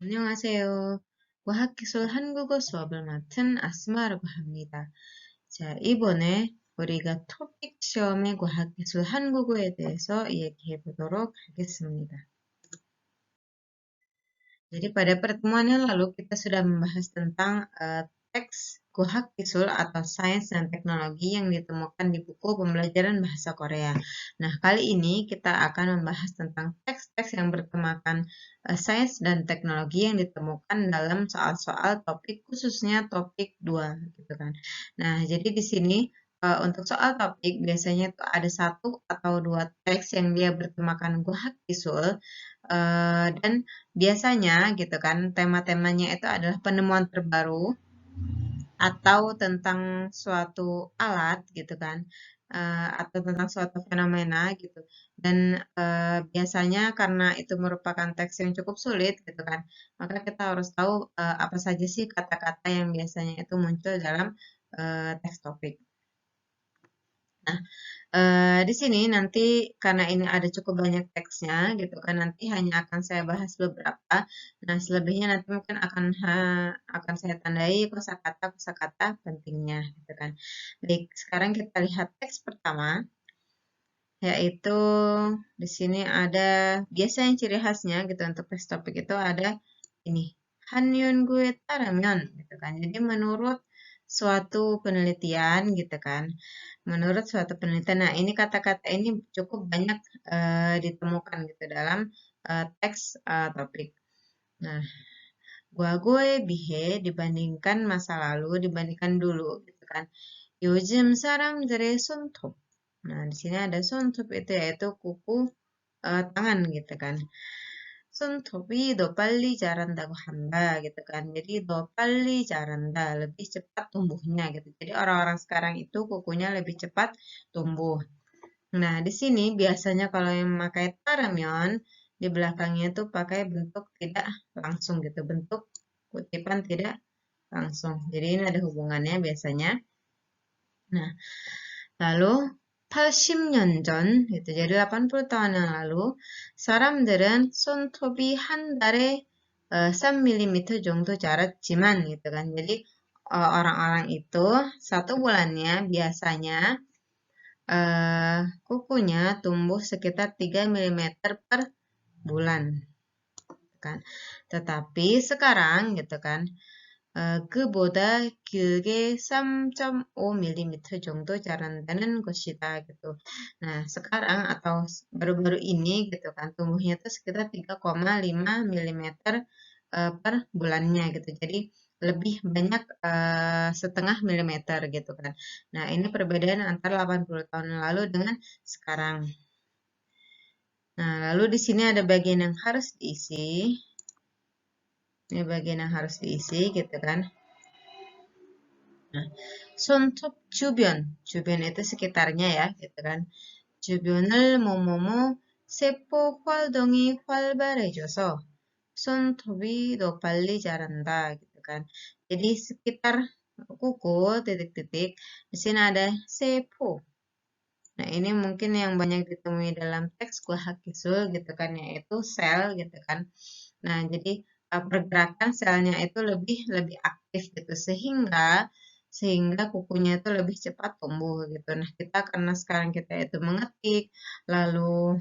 안녕하세요. 과학기술 한국어 수업을 맡은 아스마라고 합니다. 자, 이번에 우리가 토픽 시험의 과학기술 한국어에 대해서 얘기해 보도록 하겠습니다. Jadi pada pertemuan yang lalu kita sudah membahas tentang teks Kuhak Kisul atau sains dan teknologi yang ditemukan di buku pembelajaran bahasa Korea. Nah, kali ini kita akan membahas tentang teks-teks yang bertemakan sains dan teknologi yang ditemukan dalam soal-soal topik khususnya topik 2 gitu kan. Nah, jadi di sini untuk soal topik biasanya itu ada satu atau dua teks yang dia bertemakan Kuhak Kisul dan biasanya gitu kan tema-temanya itu adalah penemuan terbaru atau tentang suatu alat gitu kan atau tentang suatu fenomena gitu dan biasanya karena itu merupakan teks yang cukup sulit gitu kan maka kita harus tahu apa saja sih kata-kata yang biasanya itu muncul dalam teks topik. Nah, di sini nanti karena ini ada cukup banyak teksnya gitu kan, nanti hanya akan saya bahas beberapa. Nah, selebihnya nanti mungkin akan saya tandai kosakata-kosakata pentingnya gitu kan. Baik, sekarang kita lihat teks pertama, yaitu di sini ada biasanya ciri khasnya gitu untuk teks topik itu ada ini 한윤구에 따르면 gitu kan. Jadi menurut suatu penelitian gitu kan. Menurut suatu penelitian, nah ini kata-kata ini cukup banyak ditemukan gitu dalam teks topik. Nah, 과거에 비해 dibandingkan masa lalu, dibandingkan dulu gitu kan. 요즘 사람들의 손톱. Nah, di sini ada 손톱 itu yaitu kuku tangan gitu kan. 손톱이 더 빨리 자란다고 한다 gitu kan. Jadi 더 빨리 자란다, lebih cepat tumbuhnya gitu. Jadi orang-orang sekarang itu kukunya lebih cepat tumbuh. Nah, di sini biasanya kalau yang memakai taramyeon di belakangnya tuh pakai bentuk tidak langsung gitu, bentuk kutipan tidak langsung. Jadi ini ada hubungannya biasanya. Nah, lalu 80년 전, gitu. Jadi 80 tahun yang lalu, 사람들은 손톱이 한 달에 3mm 정도 자랐지만, gitu kan. Jadi orang-orang itu satu bulannya biasanya kukunya tumbuh sekitar 3 mm per bulan, kan. Tetapi sekarang, gitu kan, 그보다 길게 3.5mm 정도 자란다는 것이다 gitu. Nah, sekarang atau baru-baru ini gitu kan tumbuhnya itu sekitar 3,5 mm per bulannya gitu. Jadi lebih banyak setengah milimeter gitu kan. Nah, ini perbedaan antara 80 tahun yang lalu dengan sekarang. Nah, lalu di sini ada bagian yang harus diisi. Ini bagian yang harus diisi gitu kan. Nah, 손톱 주변 itu sekitarnya ya, gitu kan. 주변을 뭐뭐뭐 세포 활동이 활발해져서 손톱이 더 빨리 자란다, gitu kan. Jadi sekitar kuku titik-titik di sini ada sepo. Nah, ini mungkin yang banyak ditemui dalam teks Kuhakisul gitu kan, yaitu sel gitu kan. Nah, jadi pergerakan selnya itu lebih lebih aktif gitu sehingga kukunya itu lebih cepat tumbuh gitu. Nah, kita karena sekarang kita itu mengetik, lalu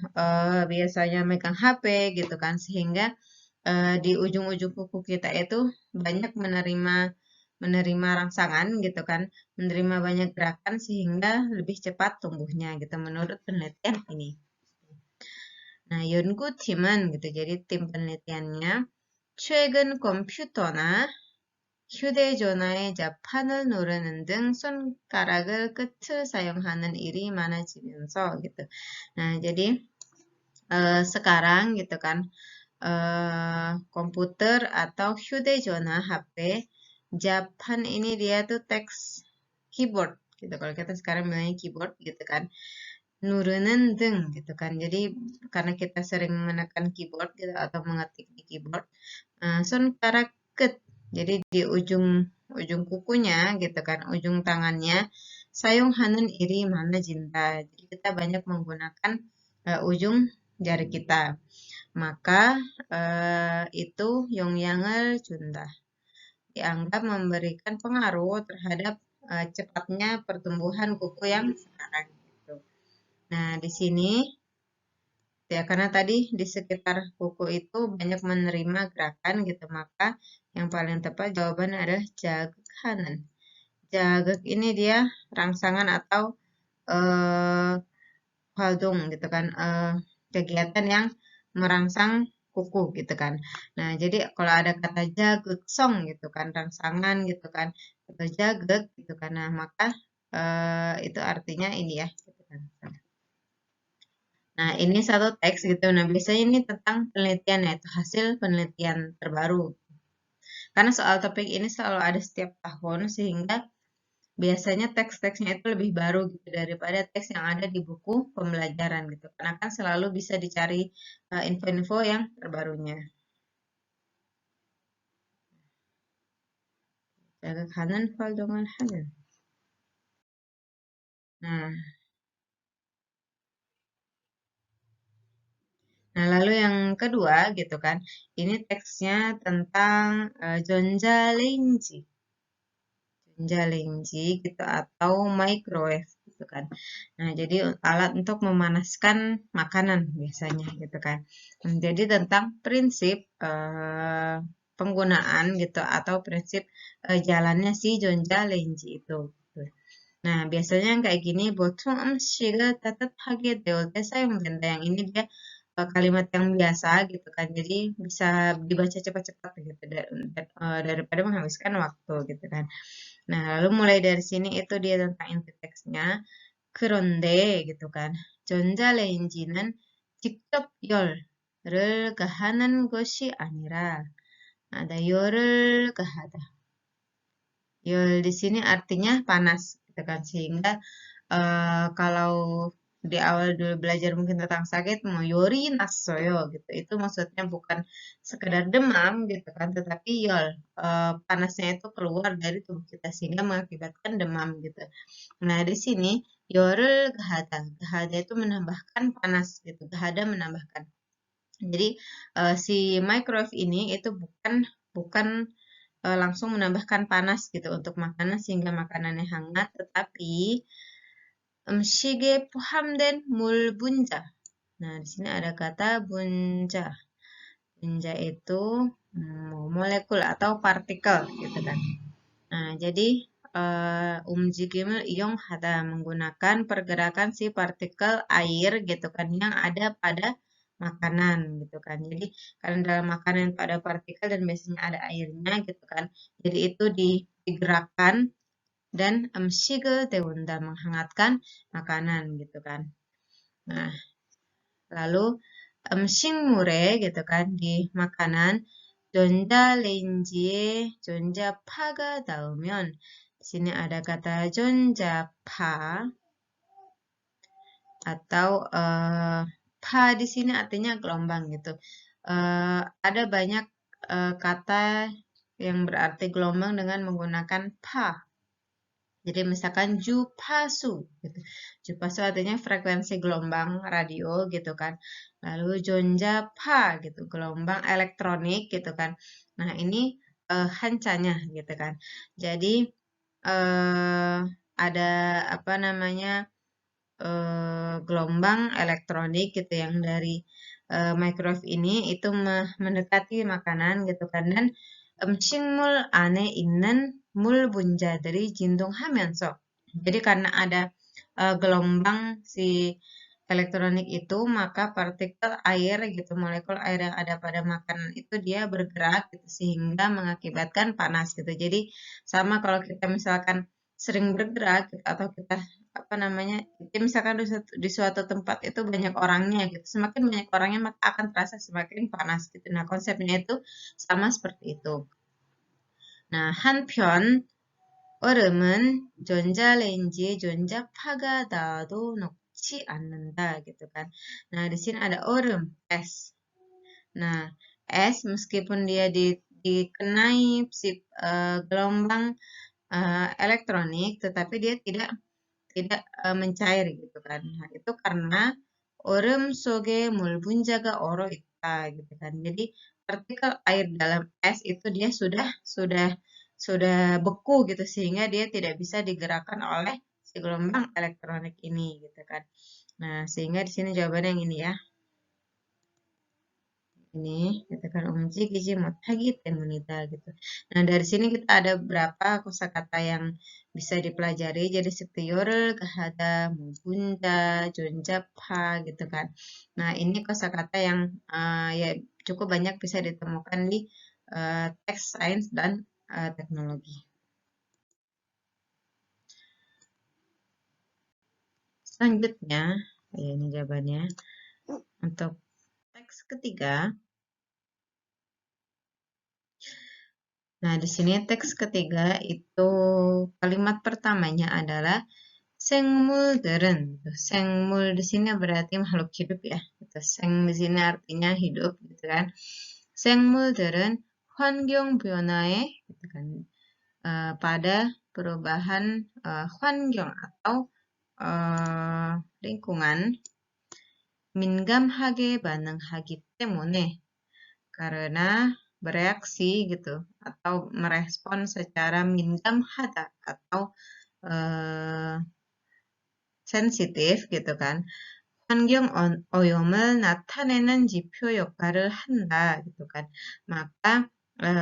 biasanya megang HP gitu kan, sehingga di ujung-ujung kuku kita itu banyak menerima rangsangan gitu kan, menerima banyak gerakan sehingga lebih cepat tumbuhnya gitu menurut penelitian ini. Nah, 연구팀은 gitu. Jadi tim penelitiannya 최근 컴퓨터나 휴대전화의 자판을 누르는 등 손가락을 끝을 사용하는 일이 많아지면서 gitu. Nah, jadi sekarang gitu kan komputer atau 휴대전화 HP Japan ini dia tuh teks keyboard gitu. Kalau kita sekarang bilangnya keyboard gitu kan. Nurunen deng gitu kan. Jadi karena kita sering menekan keyboard gitu atau mengetik di keyboard, sonkarak ket. Jadi di ujung kukunya gitu kan, ujung tangannya sayunghanen iri mana jinta. Jadi kita banyak menggunakan ujung jari kita. maka itu Yongyang을 준다. Dianggap memberikan pengaruh terhadap cepatnya pertumbuhan kuku yang sekarang gitu. Nah, di sini ya karena tadi di sekitar kuku itu banyak menerima gerakan gitu, maka yang paling tepat jawabannya adalah jagehanen. Jagek ini dia rangsangan atau eh haldung gitu kan, kegiatan yang merangsang kuku gitu kan. Nah, jadi kalau ada kata jageksong gitu kan, rangsangan gitu kan, atau jagek gitu kan, nah maka itu artinya ini ya, gitu kan. Nah, ini satu teks gitu. Nah, biasanya ini tentang penelitian yaitu hasil penelitian terbaru. Karena soal topik ini selalu ada setiap tahun sehingga biasanya teks-teksnya itu lebih baru gitu daripada teks yang ada di buku pembelajaran gitu. Karena kan selalu bisa dicari info-info yang terbarunya. Jaga kanan fal dengan hanan. Nah, lalu yang kedua gitu kan, ini teksnya tentang Jonjalenji. Jalenji gitu atau microwave gitu kan. Nah, jadi alat untuk memanaskan makanan biasanya gitu kan. Jadi tentang prinsip penggunaan gitu atau prinsip jalannya si Jonjalenji itu. Nah, biasanya yang kayak gini botung 음식을 따뜻하게 데울 때 사용된다. Yang ini dia kalimat yang biasa gitu kan. Jadi bisa dibaca cepat-cepat gitu daripada menghabiskan waktu gitu kan. Nah, lalu mulai dari sini itu dia tentang inti teksnya. 그런데 gitu kan. 전자레인지는 직접 열을 가하는 것이 아니라 ada 열을 가하다. Yol di sini artinya panas gitu kan. Sehingga kalau di awal dulu belajar mungkin tentang sakit mau yori nasoyo gitu. Itu maksudnya bukan sekedar demam gitu kan, tetapi yol panasnya itu keluar dari tubuh kita sehingga mengakibatkan demam gitu. Nah, di sini yorul gahada. Gahada itu menambahkan panas gitu. Gahada menambahkan. Jadi si microwave ini itu bukan bukan langsung menambahkan panas gitu untuk makanan sehingga makanannya hangat, tetapi 음식에 포함된 물 분자. Nah, di sini ada kata bunja. Bunja itu molekul atau partikel gitu kan. Nah, jadi 움직임을 이용하다 menggunakan pergerakan si partikel air gitu kan yang ada pada makanan gitu kan. Jadi karena dalam makanan pada partikel dan biasanya ada airnya gitu kan. Jadi itu digerakkan dan 음식을 데운다 menghangatkan makanan gitu kan. Nah, lalu 음식물에 gitu kan di makanan 전자레인지에 전자파가 닿으면 di sini ada kata 전자파 atau pa di sini artinya gelombang gitu. Ada banyak kata yang berarti gelombang dengan menggunakan pa. Jadi misalkan jupasu gitu. Jupasu artinya frekuensi gelombang radio gitu kan. Lalu jonjapa gitu, gelombang elektronik gitu kan. Nah, ini hancanya gitu kan. Jadi ada apa namanya gelombang elektronik gitu yang dari microwave ini itu mendekati makanan gitu kan dan 음식물 안에 있는 물 분자들이 진동하면서 jadi karena ada gelombang si elektronik itu maka partikel air gitu molekul air yang ada pada makanan itu dia bergerak gitu sehingga mengakibatkan panas gitu jadi sama kalau kita misalkan sering bergerak gitu, atau kita apa namanya misalkan di suatu tempat itu banyak orangnya gitu semakin banyak orangnya maka akan terasa semakin panas gitu nah konsepnya itu sama seperti itu. Nah, 한편 얼음은 전자레인지에 전자파가 닿아도 녹지 않는다 gitu kan. Nah, di sini ada 얼음, es. Nah, es meskipun dia dikenai si gelombang elektronik, tetapi dia tidak mencair gitu kan. Nah, itu karena 얼음 속에 물 분자가 얼어 kata gitu kan. Jadi partikel air dalam es itu dia sudah beku gitu sehingga dia tidak bisa digerakkan oleh si gelombang elektronik ini gitu kan. Nah, sehingga di sini jawabannya yang ini ya. Ini gitu kan umji gizi 못하기 때문이다 gitu. Nah, dari sini kita ada beberapa kosakata yang bisa dipelajari. Jadi seperti yorel, kahada, mubunda, jonjapa gitu kan. Nah, ini kosakata yang ya cukup banyak bisa ditemukan di teks sains dan teknologi. Selanjutnya, ya ini jawabannya. Untuk teks ketiga, nah di sini teks ketiga itu kalimat pertamanya adalah 생물들은, 생물 di sini berarti makhluk hidup ya. Gitu. Seng di sini artinya hidup gitu kan. 생물들은 환경 변화에 gitu kan, pada perubahan 환경 atau lingkungan 민감하게 반응하기 때문에 karena bereaksi gitu atau merespon secara mingamhada atau sensitif gitu kan. 환경 오염을 나타내는 지표 역할을 한다 gitu kan. Maka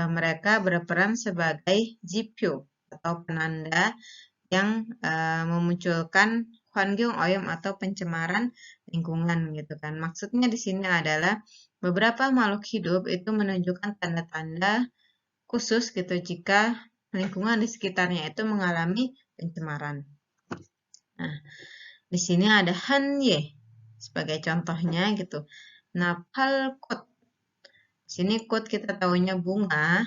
mereka berperan sebagai 지표 atau penanda yang memunculkan 환경 오염 atau pencemaran lingkungan gitu kan. Maksudnya di sini adalah beberapa makhluk hidup itu menunjukkan tanda-tanda khusus gitu jika lingkungan di sekitarnya itu mengalami pencemaran. Nah, di sini ada hanye sebagai contohnya gitu. Napalkot. Di sini kot kita tahunya bunga.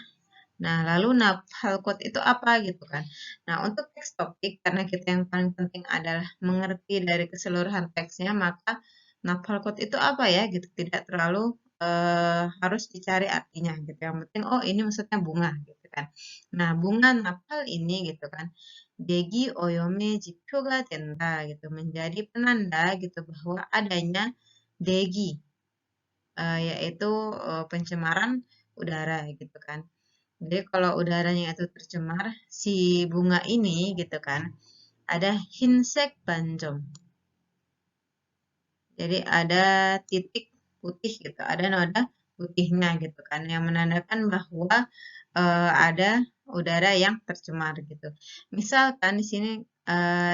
Nah, lalu napalkot itu apa gitu kan. Nah, untuk teks topik karena kita yang paling penting adalah mengerti dari keseluruhan teksnya, maka napalkot itu apa ya gitu. Tidak terlalu harus dicari artinya gitu. Yang penting oh ini maksudnya bunga gitu kan. Nah, bunga napal ini gitu kan. Degi oyome jipyoga tenda gitu menjadi penanda gitu bahwa adanya degi yaitu pencemaran udara gitu kan. Jadi kalau udaranya itu tercemar, si bunga ini gitu kan ada hinsek banjom. Jadi ada titik putih gitu, ada noda putihnya gitu kan yang menandakan bahwa ada udara yang tercemar gitu. Misalkan di sini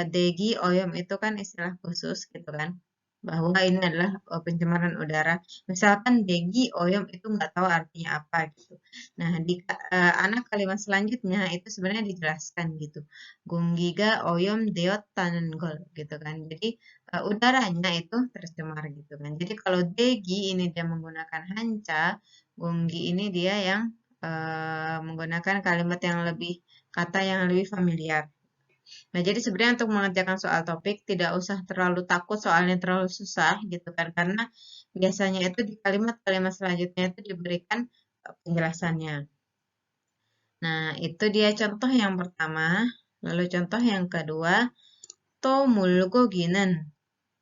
degi oyom itu kan istilah khusus gitu kan bahwa ini adalah pencemaran udara. Misalkan degi oyom itu nggak tahu artinya apa gitu. Nah di anak kalimat selanjutnya itu sebenarnya dijelaskan gitu. Gunggiga oyom deot tanengol gitu kan. Jadi udaranya itu tercemar gitu kan. Jadi kalau degi ini dia menggunakan hanca, gonggi ini dia yang menggunakan kalimat yang lebih kata yang lebih familiar. Nah, jadi sebenarnya untuk mengerjakan soal topik tidak usah terlalu takut soalnya terlalu susah gitu kan karena biasanya itu di kalimat-kalimat selanjutnya itu diberikan penjelasannya. Nah, itu dia contoh yang pertama. Lalu contoh yang kedua, to mulgogi는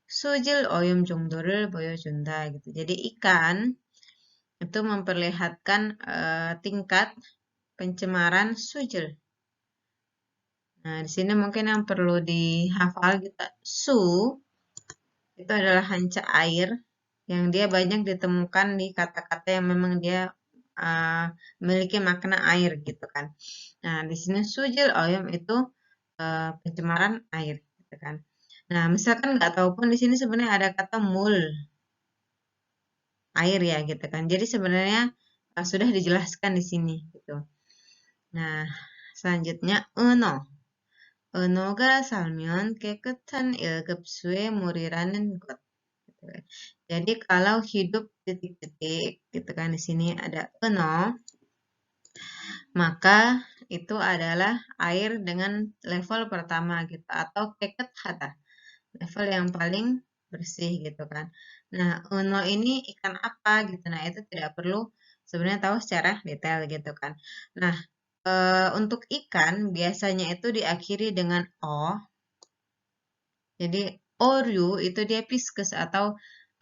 수질 오염 정도를 보여준다 gitu. Jadi ikan itu memperlihatkan tingkat pencemaran sujil. Nah, di sini mungkin yang perlu dihafal kita su itu adalah hanca air yang dia banyak ditemukan di kata-kata yang memang dia memiliki makna air gitu kan. Nah, di sini sujil oyom itu pencemaran air gitu kan. Nah, misalkan nggak tahu pun di sini sebenarnya ada kata mul air ya gitu kan. Jadi sebenarnya sudah dijelaskan di sini gitu. Nah, selanjutnya eno. eno가 살면 깨끗한 일급수의 물이라는 것. Gitu kan. Jadi kalau hidup titik-titik gitu kan di sini ada eno, maka itu adalah air dengan level pertama gitu atau keket hata, level yang paling bersih gitu kan. Nah, eno ini ikan apa gitu. Nah, itu tidak perlu sebenarnya tahu secara detail gitu kan. Nah, untuk ikan biasanya itu diakhiri dengan o. Jadi oryu itu dia pisces atau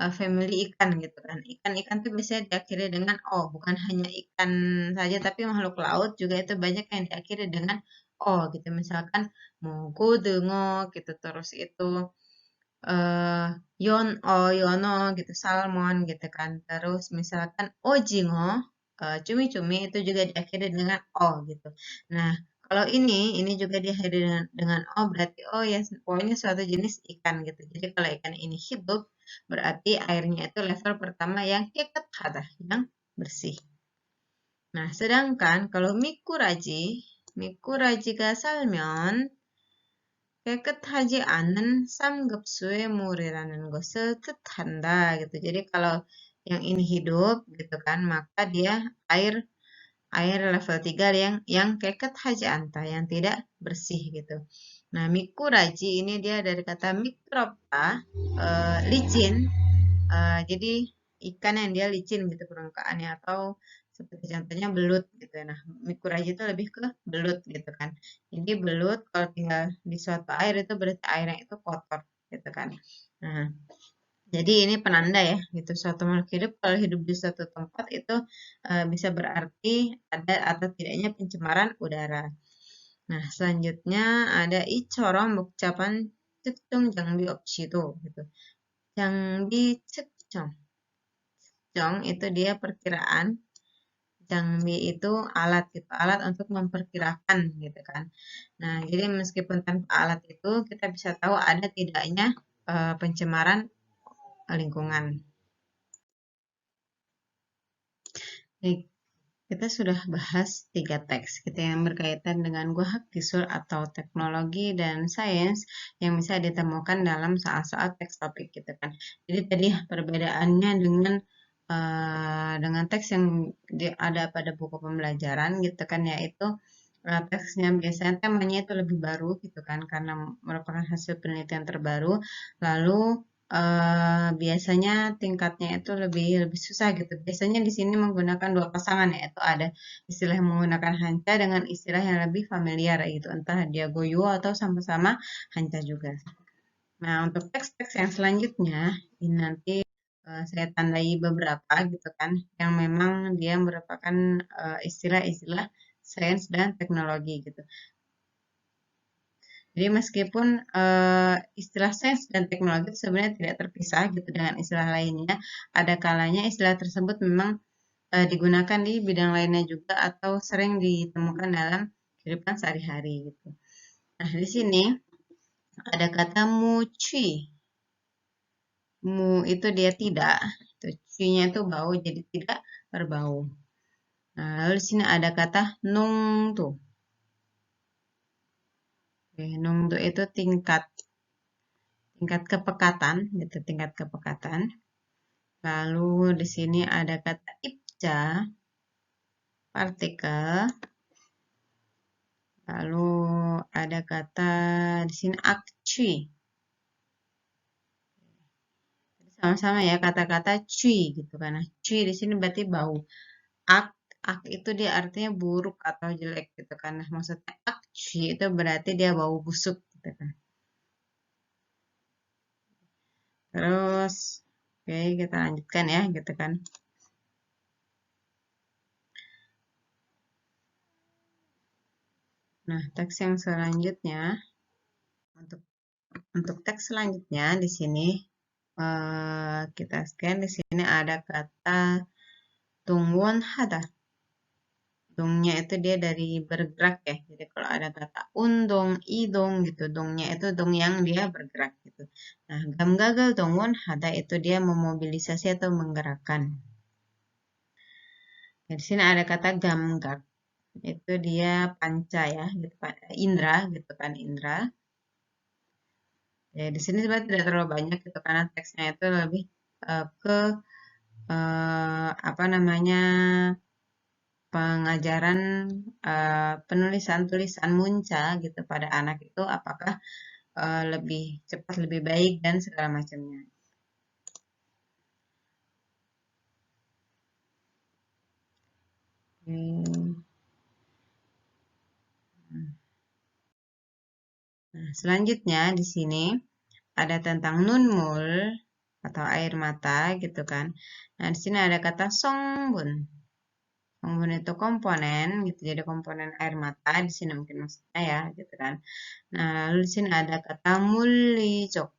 family ikan gitu kan. Ikan-ikan tuh biasanya diakhiri dengan O, bukan hanya ikan saja tapi makhluk laut juga itu banyak yang diakhiri dengan O gitu. Misalkan mogu, dengo gitu, terus itu eh yono gitu, salmon gitu kan. Terus misalkan ojingo, cumi-cumi itu juga diakhiri dengan O gitu. Nah, kalau ini juga diakhiri dengan O berarti O ya pokoknya suatu jenis ikan gitu. Jadi kalau ikan ini hidup berarti airnya itu level pertama yang keketata, yang bersih. Nah, sedangkan kalau mikuraji ga salmon 깨끗하지 않은 삼급수의 물이라는 것을 뜻한다 gitu. Jadi kalau yang ini hidup gitu kan, maka dia air air level 3 yang 깨끗하지 않다, yang tidak bersih gitu. Nah, mikuraji ini dia dari kata mikropta, licin. Jadi ikan yang dia licin gitu permukaannya atau seperti contohnya belut gitu ya. Nah, mikuraji itu lebih ke belut gitu kan. Jadi belut kalau tinggal di suatu air itu berarti airnya itu kotor gitu kan. Nah, jadi ini penanda ya gitu suatu makhluk hidup kalau hidup di suatu tempat itu bisa berarti ada atau tidaknya pencemaran udara. Nah, selanjutnya ada icorong bukcapan 측정 장비 없이도 gitu. 장비 측정. Jong itu dia perkiraan, Jangbi itu alat gitu, alat untuk memperkirakan gitu kan. Nah, jadi meskipun tanpa alat itu kita bisa tahu ada tidaknya pencemaran lingkungan. Baik, kita sudah bahas 3 teks gitu yang berkaitan dengan Gohak Gisul atau teknologi dan sains yang bisa ditemukan dalam soal-soal teks topik gitu kan. Jadi tadi perbedaannya dengan teks yang ada pada buku pembelajaran gitu kan, yaitu teksnya biasanya temanya itu lebih baru gitu kan karena merupakan hasil penelitian terbaru, lalu biasanya tingkatnya itu lebih lebih susah gitu. Biasanya di sini menggunakan 2 pasangan, yaitu ada istilah yang menggunakan hanca dengan istilah yang lebih familiar gitu, entah dia goyo atau sama-sama hanca juga. Nah, untuk teks-teks yang selanjutnya ini nanti saya tandai beberapa gitu kan, yang memang dia merupakan istilah-istilah sains dan teknologi gitu. Jadi meskipun istilah sains dan teknologi itu sebenarnya tidak terpisah gitu dengan istilah lainnya, ada kalanya istilah tersebut memang digunakan di bidang lainnya juga atau sering ditemukan dalam kehidupan sehari-hari gitu. Nah, di sini ada kata muci. Mu itu dia tidak, cucinya itu bau jadi tidak berbau. Nah, lalu di sini ada kata nung tuh. Oke, nung tuh itu tingkat kepekatan gitu, tingkat kepekatan. Lalu di sini ada kata ipja, partikel. Lalu ada kata di sini akci. Sama-sama ya kata-kata cui gitu kan. Nah, cui di sini berarti bau. Ak ak itu dia artinya buruk atau jelek gitu kan. Nah, maksudnya akci itu berarti dia bau busuk gitu kan. Terus oke, kita lanjutkan ya gitu kan. Nah, teks yang selanjutnya untuk teks selanjutnya di sini kita scan, di sini ada kata tungwon hada. Dongnya itu dia dari bergerak ya. Jadi kalau ada kata undong, idong gitu, dongnya itu dong yang dia bergerak gitu. Nah, gamgagal dongwon hada itu dia memobilisasi atau menggerakkan. Nah, di sini ada kata gamgak. Itu dia panca ya, gitu kan. Indra gitu kan, indra. Ya, di sini sebenarnya tidak terlalu banyak gitu karena teksnya itu lebih ke apa namanya pengajaran penulisan tulisan munca gitu pada anak itu apakah lebih cepat lebih baik dan segala macamnya. Nah, selanjutnya di sini ada tentang nunmul. atau air mata gitu kan. Nah, di sini ada kata songbun. Songbun itu komponen gitu. Jadi komponen air mata di sini mungkin maksudnya ya gitu kan. Nah, lalu di sini ada kata mullijok.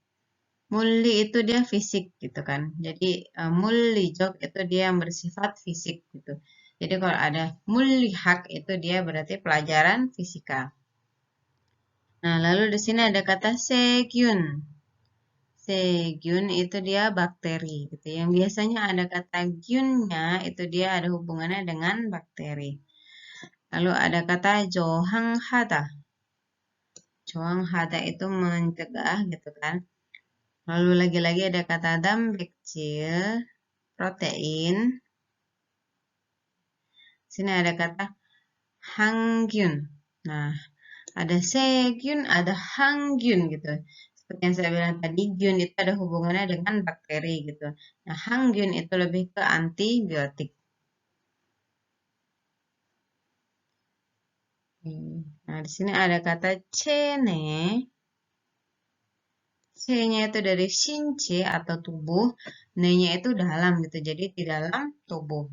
Mulli itu dia fisik gitu kan. Jadi mullijok itu dia yang bersifat fisik gitu. Jadi kalau ada mullihak itu dia berarti pelajaran fisika. Nah, lalu di sini ada kata segyun. Segyun itu dia bakteri gitu. Yang biasanya ada kata gyunnya itu dia ada hubungannya dengan bakteri. Lalu ada kata johanghada. Johanghada itu mencegah gitu kan. Lalu lagi-lagi ada kata damrekjil, protein. Sini ada kata hangyun. Nah, ada segyun, ada hangyun gitu. Seperti yang saya bilang tadi, gyun itu ada hubungannya dengan bakteri gitu. Nah, hangyun itu lebih ke antibiotik. Nah, di sini ada kata cene. C-nya itu dari shinchi atau tubuh, ne-nya itu dalam gitu. Jadi di dalam tubuh.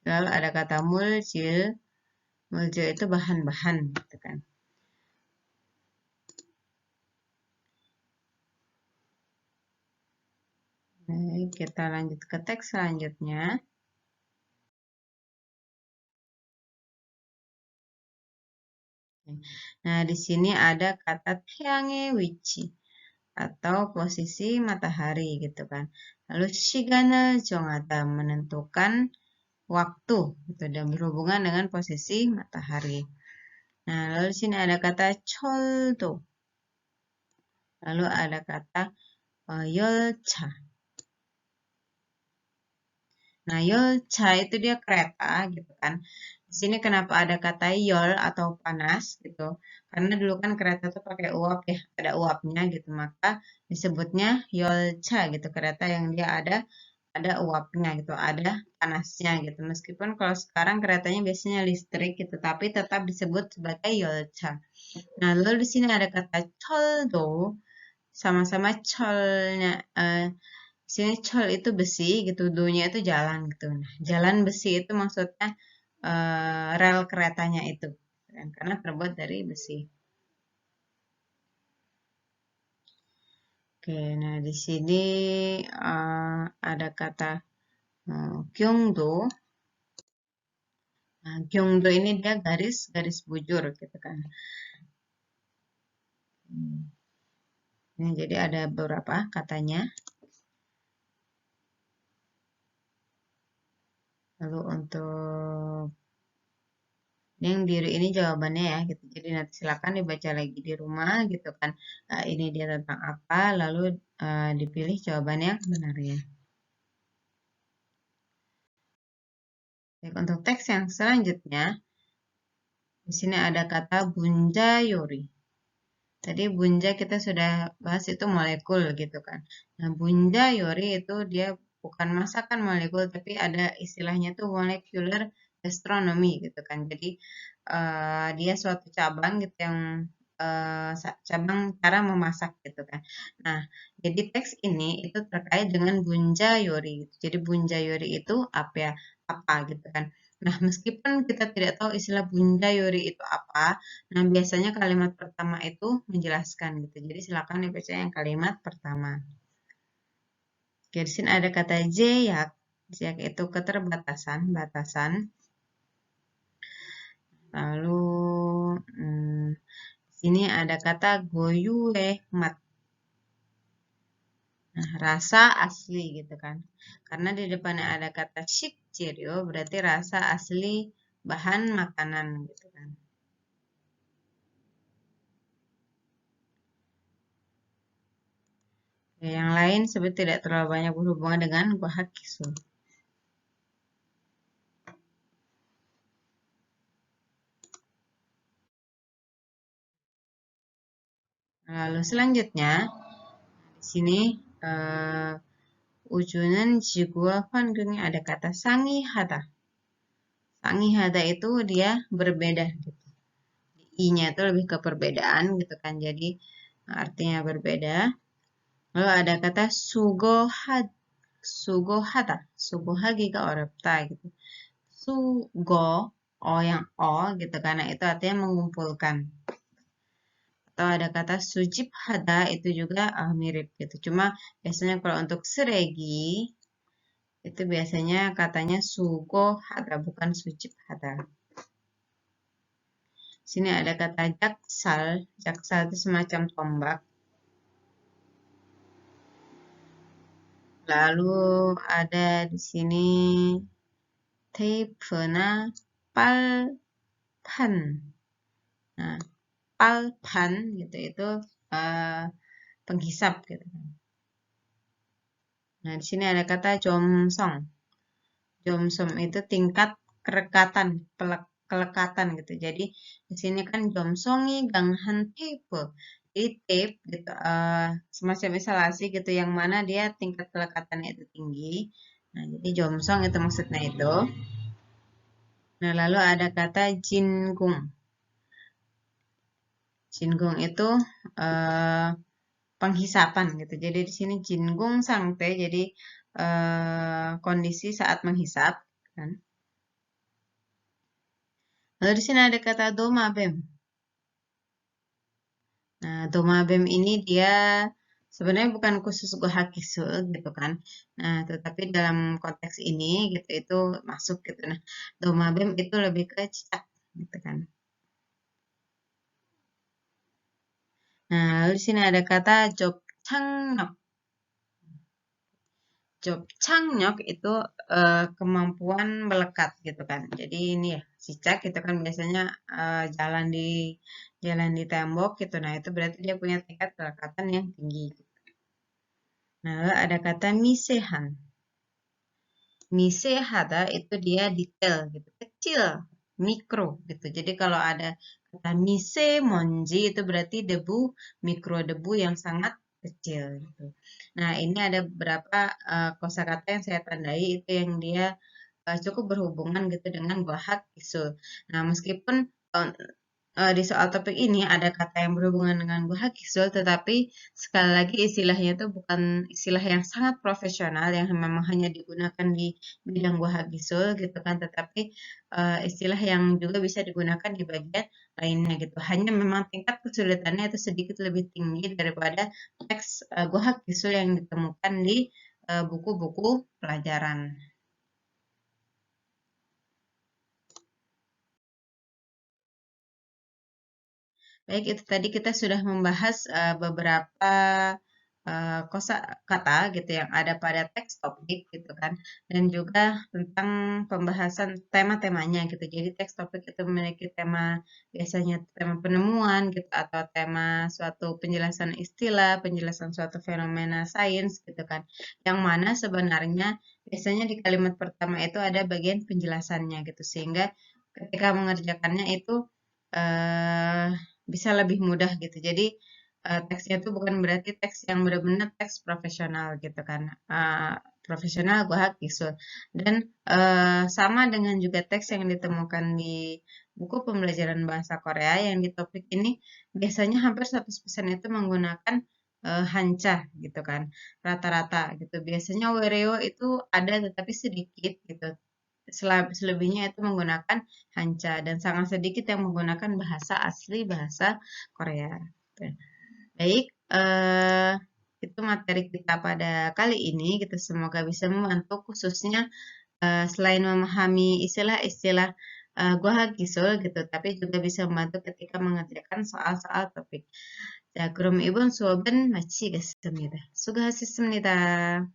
Lalu ada kata mulcil. Mulcil itu bahan-bahan gitu kan. Baik, kita lanjut ke teks selanjutnya. Nah, di sini ada kata 태양의 위치 atau posisi matahari gitu kan. Lalu 시간을 정하다 menentukan waktu gitu dan berhubungan dengan posisi matahari. Nah, lalu di sini ada kata 철도. Lalu ada kata 열차. Nah, yolcha itu dia kereta gitu kan. Di sini kenapa ada kata yol atau panas gitu? Karena dulu kan kereta tuh pakai uap ya, ada uapnya gitu. Maka disebutnya yolcha gitu, kereta yang dia ada uapnya gitu, ada panasnya gitu. Meskipun kalau sekarang keretanya biasanya listrik gitu, tapi tetap disebut sebagai yolcha. Nah, lalu di sini ada kata choldo, sama-sama cholnya sini chol itu besi gitu, do-nya itu jalan gitu. Nah, jalan besi itu maksudnya rel keretanya itu, kan? Karena terbuat dari besi. Oke, nah di sini ada kata gyongdo. Nah, gyongdo ini dia garis bujur gitu kan. Nah, jadi ada beberapa katanya. Lalu untuk yang biru ini jawabannya ya gitu. Jadi nanti silakan dibaca lagi di rumah gitu kan. Ini dia tentang apa, lalu dipilih jawaban yang benar ya. Baik, untuk teks yang selanjutnya, di sini ada kata bunjayori. Tadi bunja kita sudah bahas itu molekul gitu kan. Nah, bunjayori itu dia bukan masakan molekul, tapi ada istilahnya tuh molecular gastronomy gitu kan. Jadi dia suatu cabang gitu yang cabang cara memasak gitu kan. Nah, jadi teks ini itu terkait dengan bunjayori gitu. Jadi bunjayori itu apa ya? Apa gitu kan. Nah, meskipun kita tidak tahu istilah bunjayori itu apa, nah biasanya kalimat pertama itu menjelaskan gitu. Jadi silakan dibaca yang kalimat pertama. Oke, di sini ada kata jeyak. Jeyak itu keterbatasan, batasan. Lalu sini ada kata goyue mat. Nah, rasa asli gitu kan. Karena di depannya ada kata shikjiryo berarti rasa asli bahan makanan gitu kan. Yang lain sebenarnya tidak terlalu banyak berhubungan dengan gohakisu. Lalu selanjutnya di sini ujunan jigua 환경에 ada kata sangihada. Sangihada itu dia berbeda gitu. I-nya itu lebih ke perbedaan gitu kan. Jadi artinya berbeda. Lalu ada kata sugohata, sugohagi ke orepta gitu. Sugo, o yang o gitu, karena itu artinya mengumpulkan. Atau ada kata sujib hada, itu juga mirip gitu. Cuma biasanya kalau untuk seregi itu biasanya katanya sugo hada, bukan sujib hada. Sini ada kata jaksal. Jaksal itu semacam tombak. Lalu ada di sini tepena palpan. Nah, palpan gitu itu penghisap gitu. Nah, di sini ada kata jomsong. Jomsong itu tingkat kerekatan, kelekatan gitu. Jadi di sini kan jomsongi ganghan tape. Jadi tape gitu, semacam isolasi gitu yang mana dia tingkat kelekatannya itu tinggi. Nah, jadi jomsong itu maksudnya itu. Nah, lalu ada kata jingung. Jingung itu penghisapan gitu. Jadi di sini jingung sangte, jadi kondisi saat menghisap kan. Lalu di sini ada kata domabem. Nah, domabem ini dia sebenarnya bukan khusus gohakisu gitu kan. Nah, tetapi dalam konteks ini gitu itu masuk gitu. Nah, domabem itu lebih ke cicak gitu kan. Nah, lalu di sini ada kata jobchangnyeok. Jobchangnyeok itu kemampuan melekat gitu kan. Jadi ini ya, cicak itu kan biasanya jalan di tembok gitu. Nah, itu berarti dia punya tingkat kelekatan yang tinggi. Nah, lalu ada kata misehan. Misehada itu dia detail gitu, kecil, mikro gitu. Jadi kalau ada kata mise monji itu berarti debu, mikro debu yang sangat kecil gitu. Nah, ini ada beberapa kosakata yang saya tandai itu yang dia cukup berhubungan gitu dengan wahak isul. Nah, meskipun di soal topik ini ada kata yang berhubungan dengan bahagisul, tetapi sekali lagi istilahnya itu bukan istilah yang sangat profesional yang memang hanya digunakan di bidang bahagisul gitu kan, tetapi istilah yang juga bisa digunakan di bagian lainnya gitu. Hanya memang tingkat kesulitannya itu sedikit lebih tinggi daripada teks bahagisul yang ditemukan di buku-buku pelajaran. Baik, itu tadi kita sudah membahas beberapa kosa kata gitu yang ada pada teks topik gitu kan, dan juga tentang pembahasan tema-temanya gitu. Jadi teks topik itu memiliki tema biasanya tema penemuan gitu atau tema suatu penjelasan istilah, penjelasan suatu fenomena sains gitu kan. Yang mana sebenarnya biasanya di kalimat pertama itu ada bagian penjelasannya gitu sehingga ketika mengerjakannya itu eh bisa lebih mudah gitu. Jadi teksnya itu bukan berarti teks yang benar-benar teks profesional gitu kan. Profesional gue gisul. Dan sama dengan juga teks yang ditemukan di buku pembelajaran bahasa Korea yang di topik ini biasanya hampir 100% itu menggunakan hancha gitu kan. Rata-rata gitu. Biasanya wereo itu ada tetapi sedikit gitu. Selebihnya itu menggunakan Hancha dan sangat sedikit yang menggunakan bahasa asli bahasa Korea. Baik, itu materi kita pada kali ini. Kita semoga bisa membantu khususnya selain memahami istilah-istilah Goha Gisul gitu, tapi juga bisa membantu ketika mengerjakan soal-soal topik. 자, 그럼 이번 수업은 마치겠습니다. 수고하셨습니다.